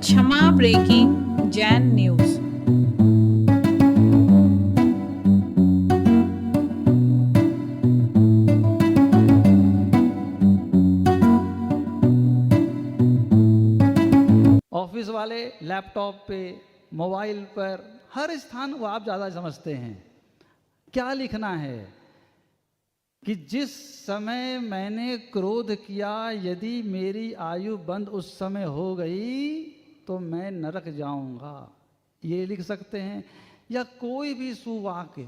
क्षमा breaking Jain news. Office वाले laptop पे, मोबाइल पर, हर स्थान वो आप ज़्यादा समझते हैं। क्या लिखना है कि जिस समय मैंने क्रोध किया, यदि मेरी आयु बंद उस समय हो गई तो मैं नरक जाऊंगा, ये लिख सकते हैं। या कोई भी सुवाक्य,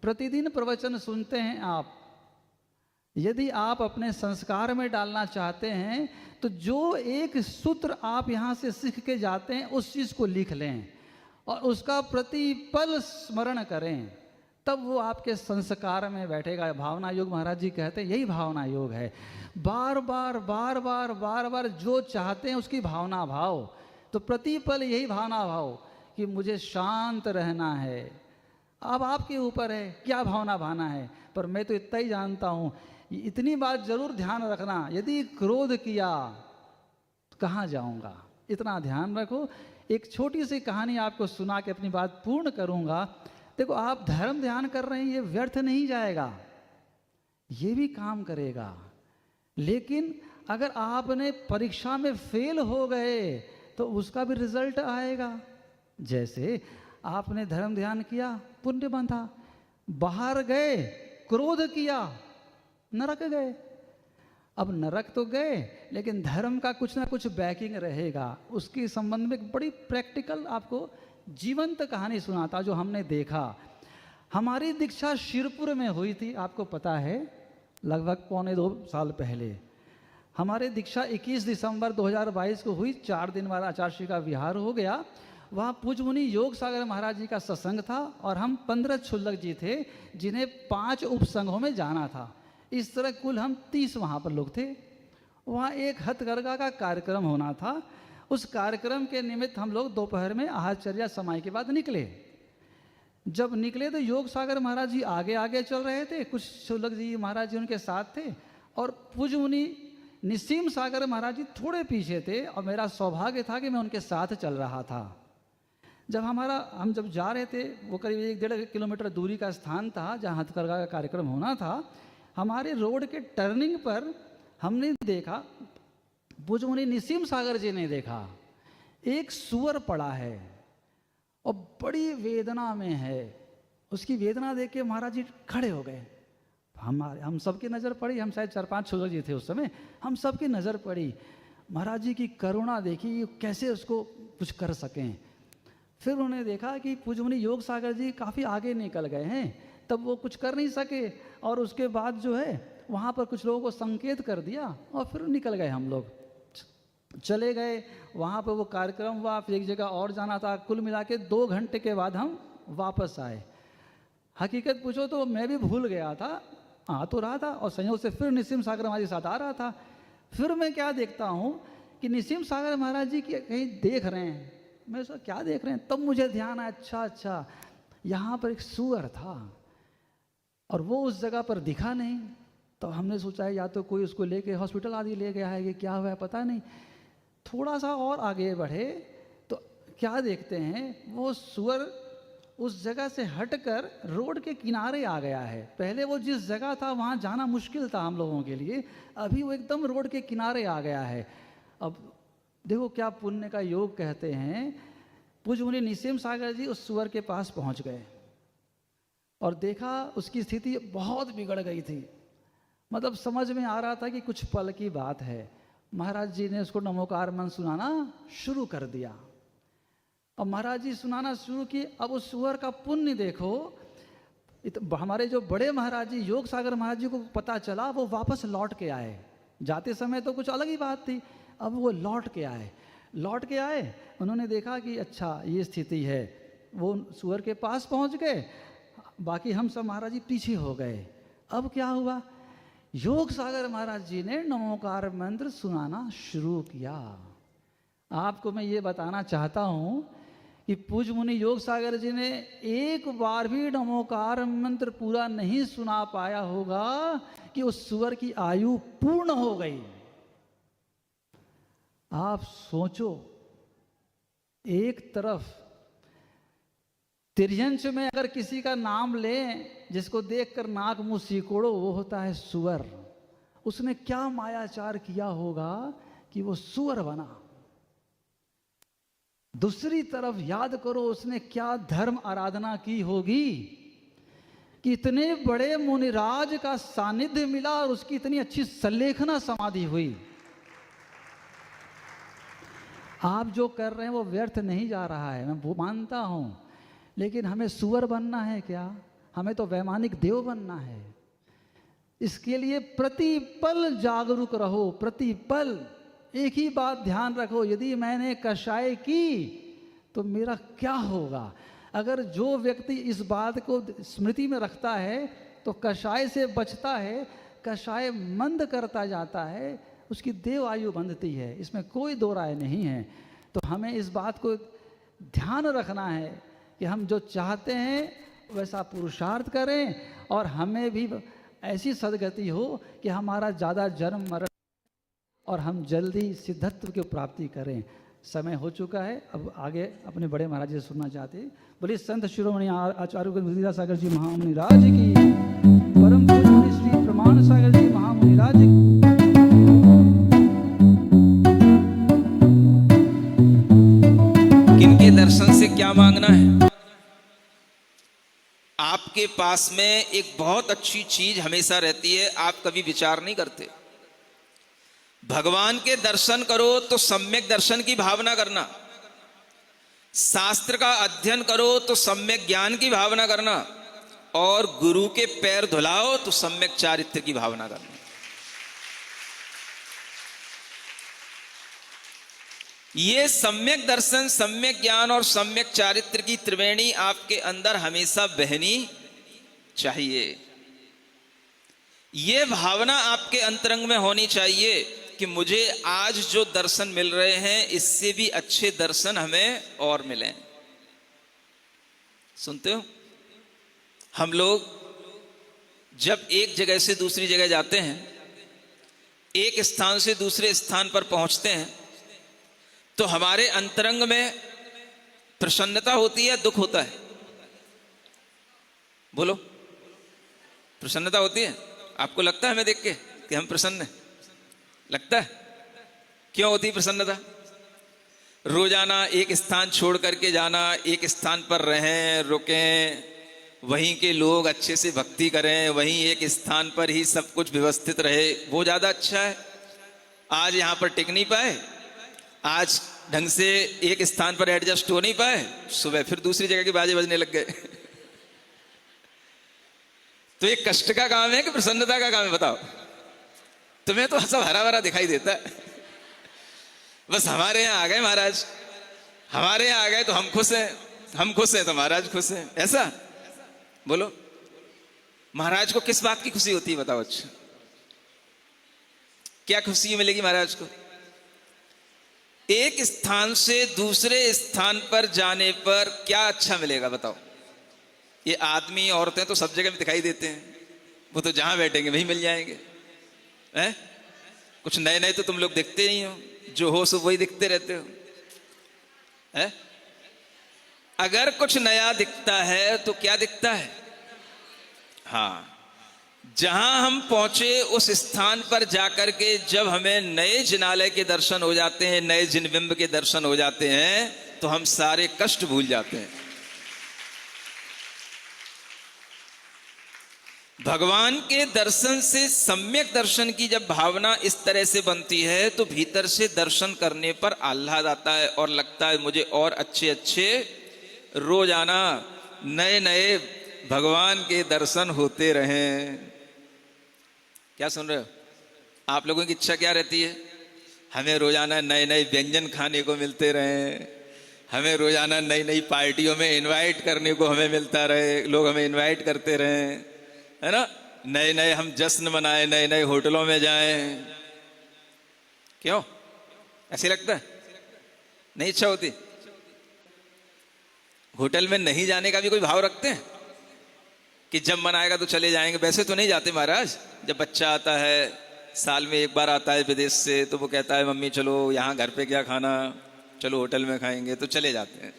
प्रतिदिन प्रवचन सुनते हैं आप, यदि आप अपने संस्कार में डालना चाहते हैं तो जो एक सूत्र आप यहाँ से सीख के जाते हैं उस चीज़ को लिख लें और उसका प्रतिपल स्मरण करें, तब वो आपके संस्कार में बैठेगा। भावना योग महाराज जी कहते हैं यही भावना योग है। बार बार बार बार बार बार जो चाहते हैं उसकी भावना भाव, तो प्रतिपल यही भावना भाव कि मुझे शांत रहना है। अब आपके ऊपर है क्या भावना भाना है, पर मैं तो इतना ही जानता हूँ, इतनी बात जरूर ध्यान रखना, यदि क्रोध किया तो कहाँ जाऊँगा, इतना ध्यान रखो। एक छोटी सी कहानी आपको सुना के अपनी बात पूर्ण करूँगा। देखो, आप धर्म ध्यान कर रहे हैं, ये व्यर्थ नहीं जाएगा, ये भी काम करेगा। लेकिन अगर आपने परीक्षा में फेल हो गए तो उसका भी रिजल्ट आएगा। जैसे आपने धर्म ध्यान किया, पुण्य बंधा, बाहर गए, क्रोध किया, नरक गए। अब नरक तो गए, लेकिन धर्म का कुछ ना कुछ बैकिंग रहेगा। उसके संबंध में एक बड़ी प्रैक्टिकल आपको जीवंत कहानी सुनाता जो हमने देखा। हमारी दीक्षा शिरपुर में हुई थी, आपको पता है, लगभग 1.25 साल पहले। हमारी दीक्षा 21 दिसंबर 2022 को हुई। 4 दिन वाला आचार्य का विहार हो गया। वहाँ पूज्य मुनि योग सागर महाराज जी का सत्संग था और हम 15 क्षुल्लक जी थे जिन्हें 5 उपसंघों में जाना था। इस तरह कुल हम 30 वहाँ पर लोग थे। वहाँ एक हथकरघा का कार्यक्रम होना था। उस कार्यक्रम के निमित्त हम लोग दोपहर में आहारचर्या समय के बाद निकले। जब निकले तो योग सागर महाराज जी आगे आगे चल रहे थे, कुछ क्षुल्लक जी महाराज जी उनके साथ थे, और पूज्य मुनि निसीम सागर महाराज जी थोड़े पीछे थे। और मेरा सौभाग्य था कि मैं उनके साथ चल रहा था। जब हम जब जा रहे थे, वो करीब 1-1.5 किलोमीटर दूरी का स्थान था जहाँ हथकरघा का कार्यक्रम होना था। हमारे रोड के टर्निंग पर हमने देखा, पूज्य मुनि निसीम सागर जी ने देखा, एक सूअर पड़ा है और बड़ी वेदना में है। उसकी वेदना देख के महाराज जी खड़े हो गए। हम सबकी नज़र पड़ी, हम शायद 4-5 क्षुल्लक जी थे उस समय, हम सबकी नज़र पड़ी। महाराज जी की करुणा देखी, कैसे उसको कुछ कर सकें। फिर उन्होंने देखा कि पूज्य मुनि योग सागर जी काफ़ी आगे निकल गए हैं, तब वो कुछ कर नहीं सके। और उसके बाद जो है वहाँ पर कुछ लोगों को संकेत कर दिया और फिर निकल गए। हम लोग चले गए, वहाँ पर वो कार्यक्रम हुआ, फिर एक जगह और जाना था। कुल मिला के 2 घंटे के बाद हम वापस आए। हकीकत पूछो तो मैं भी भूल गया था, आ तो रहा था, और संयोग से फिर निसीम सागर हमारे साथ आ रहा था। फिर मैं क्या देखता हूँ कि निसीम सागर महाराज जी कहीं देख रहे हैं। मैं उसका क्या देख रहे हैं, तब मुझे ध्यान आया, अच्छा यहाँ पर एक सूअर था और वो उस जगह पर दिखा नहीं। तो हमने सोचा या तो कोई उसको लेके हॉस्पिटल आदि ले गया है, ये क्या हुआ है पता नहीं। थोड़ा सा और आगे बढ़े तो क्या देखते हैं, वो सूअर उस जगह से हटकर रोड के किनारे आ गया है। पहले वो जिस जगह था वहाँ जाना मुश्किल था हम लोगों के लिए, अभी वो एकदम रोड के किनारे आ गया है। अब देखो क्या पुण्य का योग कहते हैं। पूज्य मुनि निसीम सागर जी उस सूअर के पास पहुँच गए और देखा उसकी स्थिति बहुत बिगड़ गई थी। मतलब समझ में आ रहा था कि कुछ पल की बात है। महाराज जी ने उसको नमोकार मन सुनाना शुरू कर दिया और महाराज जी सुनाना शुरू किए। अब उस सूअर का पुण्य देखो, हमारे जो बड़े महाराज जी योग सागर महाराज जी को पता चला, वो वापस लौट के आए। जाते समय तो कुछ अलग ही बात थी, अब वो लौट के आए। उन्होंने देखा कि अच्छा ये स्थिति है। वो सूअर के पास पहुंच गए, बाकी हम सब महाराज जी पीछे हो गए। अब क्या हुआ, योग सागर महाराज जी ने नमोकार मंत्र सुनाना शुरू किया। आपको मैं ये बताना चाहता हूँ कि पूज्य मुनि योग सागर जी ने एक बार भी नमोकार मंत्र पूरा नहीं सुना पाया होगा कि उस सूअर की आयु पूर्ण हो गई। आप सोचो एक तरफ तिर्यंश में अगर किसी का नाम लें जिसको देखकर नाक मुंह सिकोड़ो, वो होता है सुअर। उसने क्या मायाचार किया होगा कि वो सुअर बना। दूसरी तरफ याद करो उसने क्या धर्म आराधना की होगी कि इतने बड़े मुनिराज का सानिध्य मिला और उसकी इतनी अच्छी संलेखना समाधि हुई। आप जो कर रहे हैं वो व्यर्थ नहीं जा रहा है, मैं वो मानता हूं, लेकिन हमें सुअर बनना है क्या? हमें तो वैमानिक देव बनना है। इसके लिए प्रतिपल जागरूक रहो, प्रतिपल एक ही बात ध्यान रखो, यदि मैंने कषाय की तो मेरा क्या होगा। अगर जो व्यक्ति इस बात को स्मृति में रखता है तो कषाय से बचता है, कषाय मंद करता जाता है, उसकी देव आयु बंधती है, इसमें कोई दो राय नहीं है। तो हमें इस बात को ध्यान रखना है कि हम जो चाहते हैं वैसा पुरुषार्थ करें और हमें भी ऐसी सद्गति हो कि हमारा ज़्यादा जन्म मरण और हम जल्दी सिद्धत्व की प्राप्ति करें। समय हो चुका है, अब आगे अपने बड़े महाराज जी से सुनना चाहते हैं। बोलिए संत शिरोमणि आचार्य विद्यासागर सागर जी महामुनि राज की, परम पूज्य श्री प्रमाण सागर जी महामुनि राज की। किनके दर्शन से क्या मांगना है? आपके पास में एक बहुत अच्छी चीज हमेशा रहती है, आप कभी विचार नहीं करते। भगवान के दर्शन करो तो सम्यक दर्शन की भावना करना, शास्त्र का अध्ययन करो तो सम्यक ज्ञान की भावना करना, और गुरु के पैर धुलाओ तो सम्यक चारित्र की भावना करना। ये सम्यक दर्शन, सम्यक ज्ञान और सम्यक चारित्र की त्रिवेणी आपके अंदर हमेशा बहनी चाहिए। ये भावना आपके अंतरंग में होनी चाहिए कि मुझे आज जो दर्शन मिल रहे हैं इससे भी अच्छे दर्शन हमें और मिलें। सुनते हो, हम लोग जब एक जगह से दूसरी जगह जाते हैं, एक स्थान से दूसरे स्थान पर पहुंचते हैं, तो हमारे अंतरंग में प्रसन्नता होती है, दुख होता है? बोलो, प्रसन्नता होती है? आपको लगता है हमें देख के कि हम प्रसन्न हैं? लगता है? क्यों होती प्रसन्नता? रोजाना एक स्थान छोड़ करके जाना, एक स्थान पर रहें, रुकें, वहीं के लोग अच्छे से भक्ति करें, वहीं एक स्थान पर ही सब कुछ व्यवस्थित रहे, वो ज्यादा अच्छा है। आज यहां पर टिक नहीं पाए, आज ढंग से एक स्थान पर एडजस्ट हो नहीं पाए, सुबह फिर दूसरी जगह के बाजे बजने लग गए। तो ये कष्ट का काम है कि प्रसन्नता का काम है? बताओ। तुम्हें तो सब हरा भरा दिखाई देता है, बस हमारे यहां आ गए महाराज, हमारे यहां आ गए तो हम खुश हैं, हम खुश हैं तो महाराज खुश हैं, ऐसा? बोलो, महाराज को किस बात की खुशी होती है? बताओ। अच्छा, क्या खुशी मिलेगी महाराज को? एक स्थान से दूसरे स्थान पर जाने पर क्या अच्छा मिलेगा? बताओ। ये आदमी औरतें तो सब जगह में दिखाई देते हैं, वो तो जहां बैठेंगे वहीं मिल जाएंगे, हैं? कुछ नए नए तो तुम लोग दिखते नहीं हो, जो हो सो वही दिखते रहते हो, हैं? अगर कुछ नया दिखता है तो क्या दिखता है? हाँ, जहां हम पहुंचे उस स्थान पर जाकर के जब हमें नए जिनालय के दर्शन हो जाते हैं, नए जिनबिंब के दर्शन हो जाते हैं, तो हम सारे कष्ट भूल जाते हैं। भगवान के दर्शन से, सम्यक दर्शन की जब भावना इस तरह से बनती है तो भीतर से दर्शन करने पर आह्लाद आता है और लगता है मुझे और अच्छे अच्छे रोजाना नए नए भगवान के दर्शन होते रहें। क्या सुन रहे हो? आप लोगों की इच्छा क्या रहती है? हमें रोजाना नए नए व्यंजन खाने को मिलते रहें, हमें रोजाना नई नई पार्टियों में इनवाइट करने को हमें मिलता रहे, लोग हमें इनवाइट करते रहें, है ना? नए नए हम जश्न मनाएं, नए नए होटलों में जाएं। क्यों ऐसे लगता है? नहीं इच्छा होती? होटल में नहीं जाने का भी कोई भाव रखते हैं कि जब मन आएगा तो चले जाएंगे? वैसे तो नहीं जाते महाराज। जब बच्चा आता है, साल में एक बार आता है विदेश से, तो वो कहता है मम्मी चलो यहाँ घर पे क्या खाना, चलो होटल में खाएंगे, तो चले जाते हैं।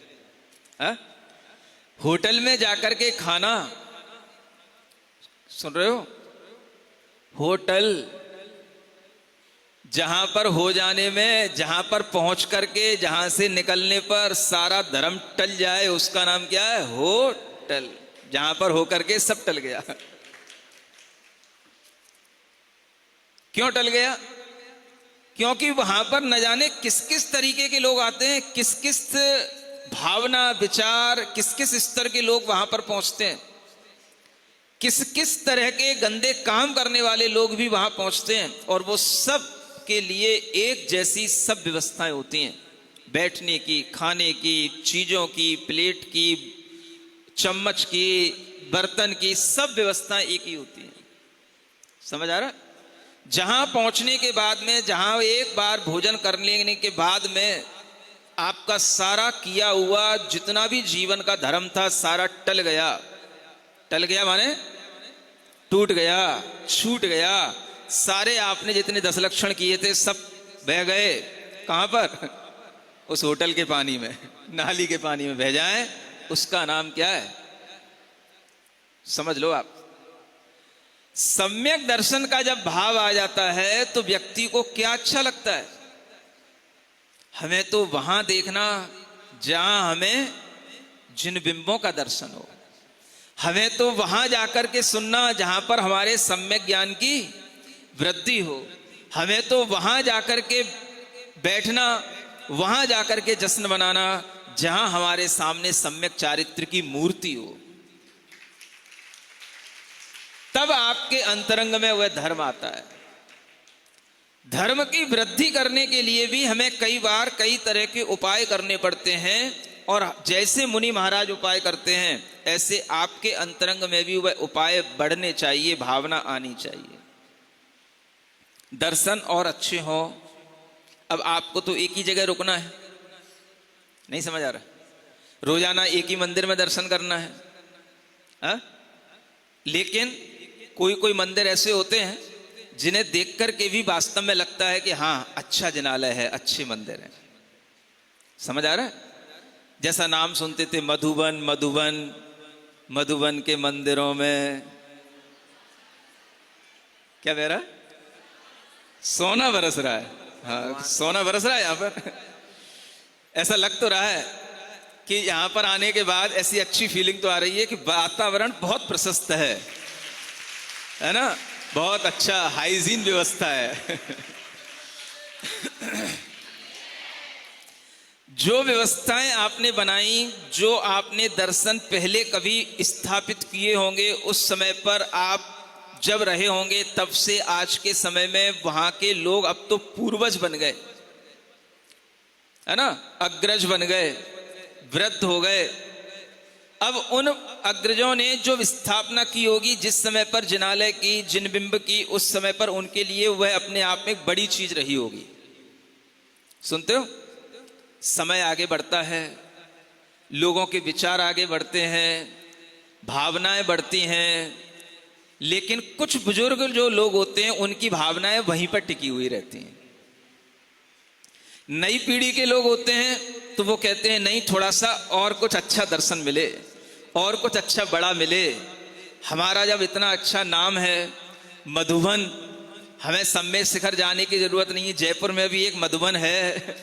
हा? होटल में जाकर के खाना, सुन रहे हो, होटल जहां पर हो जाने में, जहां पर पहुंच करके, जहां से निकलने पर सारा धर्म टल जाए, उसका नाम क्या है? होटल। जहां पर होकर के सब टल गया। क्यों टल गया? क्योंकि वहां पर न जाने किस किस तरीके के लोग आते हैं, किस किस भावना, विचार, किस किस स्तर के लोग वहां पर पहुंचते हैं, किस किस तरह के गंदे काम करने वाले लोग भी वहां पहुंचते हैं। और वो सब के लिए एक जैसी सब व्यवस्थाएं होती हैं, बैठने की, खाने की, चीजों की, प्लेट की, चम्मच की, बर्तन की, सब व्यवस्थाएं एक ही होती हैं। समझ आ रहा? जहां पहुंचने के बाद में, जहां एक बार भोजन कर लेने के बाद में आपका सारा किया हुआ जितना भी जीवन का धर्म था सारा टल गया। टल गया माने टूट गया, छूट गया। सारे आपने जितने 10 लक्षण किए थे सब बह गए। कहां पर? उस होटल के पानी में, नाली के पानी में बह जाए। उसका नाम क्या है? समझ लो आप। सम्यक दर्शन का जब भाव आ जाता है तो व्यक्ति को क्या अच्छा लगता है? हमें तो वहां देखना जहां हमें जिन बिंबों का दर्शन हो। हमें तो वहां जाकर के सुनना जहां पर हमारे सम्यक ज्ञान की वृद्धि हो। हमें तो वहां जाकर के बैठना, वहां जाकर के जश्न मनाना जहां हमारे सामने सम्यक चारित्र की मूर्ति हो। तब आपके अंतरंग में वह धर्म आता है। धर्म की वृद्धि करने के लिए भी हमें कई बार कई तरह के उपाय करने पड़ते हैं। और जैसे मुनि महाराज उपाय करते हैं ऐसे आपके अंतरंग में भी वह उपाय बढ़ने चाहिए, भावना आनी चाहिए। दर्शन और अच्छे हो। अब आपको तो एक ही जगह रुकना है, नहीं समझ आ रहा? रोजाना एक ही मंदिर में दर्शन करना है, हा? लेकिन कोई कोई मंदिर ऐसे होते हैं जिन्हें देख करके भी वास्तव में लगता है कि हाँ अच्छा जिनालय है, अच्छे मंदिर है। समझ आ रहा है? जैसा नाम सुनते थे मधुबन, मधुबन, मधुबन के मंदिरों में क्या बह रहा है? सोना बरस रहा है। हाँ, सोना बरस रहा है यहां पर। ऐसा लग तो रहा है कि यहां पर आने के बाद ऐसी अच्छी फीलिंग तो आ रही है कि वातावरण बहुत प्रशस्त है ना? बहुत अच्छा हाइजीन व्यवस्था है। जो व्यवस्थाएं आपने बनाई, जो आपने दर्शन पहले कभी स्थापित किए होंगे, उस समय पर आप जब रहे होंगे, तब से आज के समय में वहां के लोग अब तो पूर्वज बन गए, है ना? अग्रज बन गए, वृद्ध हो गए। अब उन अग्रजों ने जो स्थापना की होगी जिस समय पर जिनालय की, जिन बिंब की, उस समय पर उनके लिए वह अपने आप में एक बड़ी चीज रही होगी। सुनते हो? समय आगे बढ़ता है, लोगों के विचार आगे बढ़ते हैं, भावनाएं बढ़ती हैं, लेकिन कुछ बुजुर्ग जो लोग होते हैं उनकी भावनाएं वहीं पर टिकी हुई रहती हैं। नई पीढ़ी के लोग होते हैं तो वो कहते हैं नहीं, थोड़ा सा और कुछ अच्छा दर्शन मिले, और कुछ अच्छा बड़ा मिले। हमारा जब इतना अच्छा नाम है मधुबन, हमें सम्मेद शिखर जाने की जरूरत नहीं है, जयपुर में भी एक मधुबन है।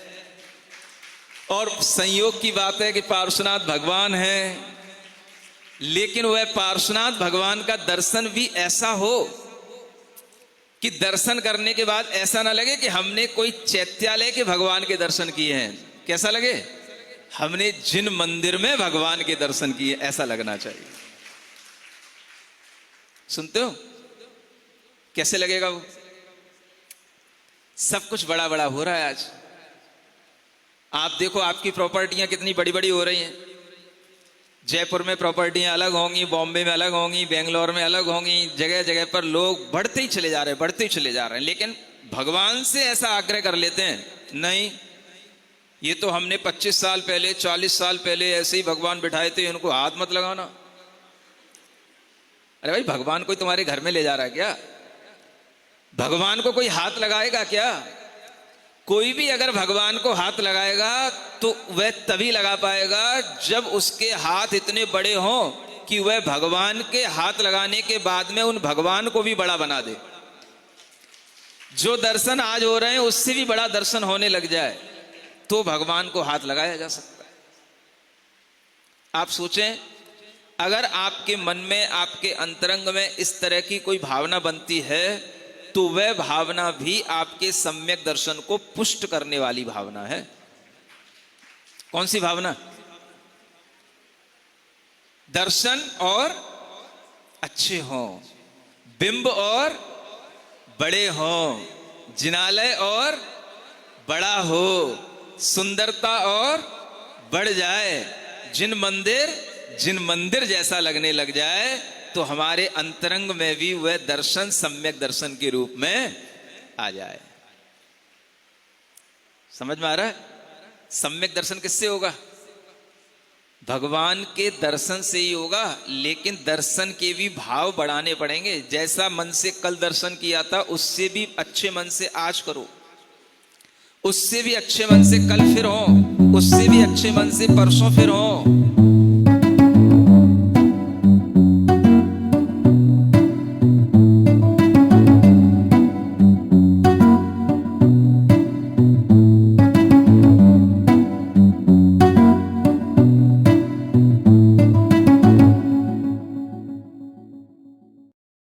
और संयोग की बात है कि पार्श्वनाथ भगवान है, लेकिन वह पार्श्वनाथ भगवान का दर्शन भी ऐसा हो कि दर्शन करने के बाद ऐसा ना लगे कि हमने कोई चैत्यालय के भगवान के दर्शन किए हैं। कैसा लगे? हमने जिन मंदिर में भगवान के दर्शन किए, ऐसा लगना चाहिए। सुनते हो? कैसे लगेगा वो? सब कुछ बड़ा बड़ा हो रहा है आज। आप देखो आपकी प्रॉपर्टियां कितनी बड़ी बड़ी हो रही हैं। जयपुर में प्रॉपर्टियां अलग होंगी, बॉम्बे में अलग होंगी, बेंगलोर में अलग होंगी। जगह जगह पर लोग बढ़ते ही चले जा रहे हैं, बढ़ते ही चले जा रहे हैं। लेकिन भगवान से ऐसा आग्रह कर लेते हैं, नहीं, ये तो हमने 25 साल पहले, 40 साल पहले ऐसे ही भगवान बिठाए थे, इनको हाथ मत लगाना। अरे भाई, भगवान कोई तुम्हारे घर में ले जा रहा है क्या? भगवान को कोई हाथ लगाएगा क्या? कोई भी अगर भगवान को हाथ लगाएगा तो वह तभी लगा पाएगा जब उसके हाथ इतने बड़े हों कि वह भगवान के हाथ लगाने के बाद में उन भगवान को भी बड़ा बना दे। जो दर्शन आज हो रहे हैं उससे भी बड़ा दर्शन होने लग जाए तो भगवान को हाथ लगाया जा सकता है। आप सोचें, अगर आपके मन में, आपके अंतरंग में इस तरह की कोई भावना बनती है तो वह भावना भी आपके सम्यक दर्शन को पुष्ट करने वाली भावना है। कौन सी भावना? दर्शन और अच्छे हों, बिंब और बड़े हों, जिनालय और बड़ा हो, सुंदरता और बढ़ जाए, जिन मंदिर जैसा लगने लग जाए तो हमारे अंतरंग में भी वह दर्शन सम्यक दर्शन के रूप में आ जाए। समझ में आ रहा है? सम्यक दर्शन किससे होगा? भगवान के दर्शन से ही होगा, लेकिन दर्शन के भी भाव बढ़ाने पड़ेंगे। जैसा मन से कल दर्शन किया था उससे भी अच्छे मन से आज करो, उससे भी अच्छे मन से कल फिर हो, उससे भी अच्छे मन से परसों फिर हो।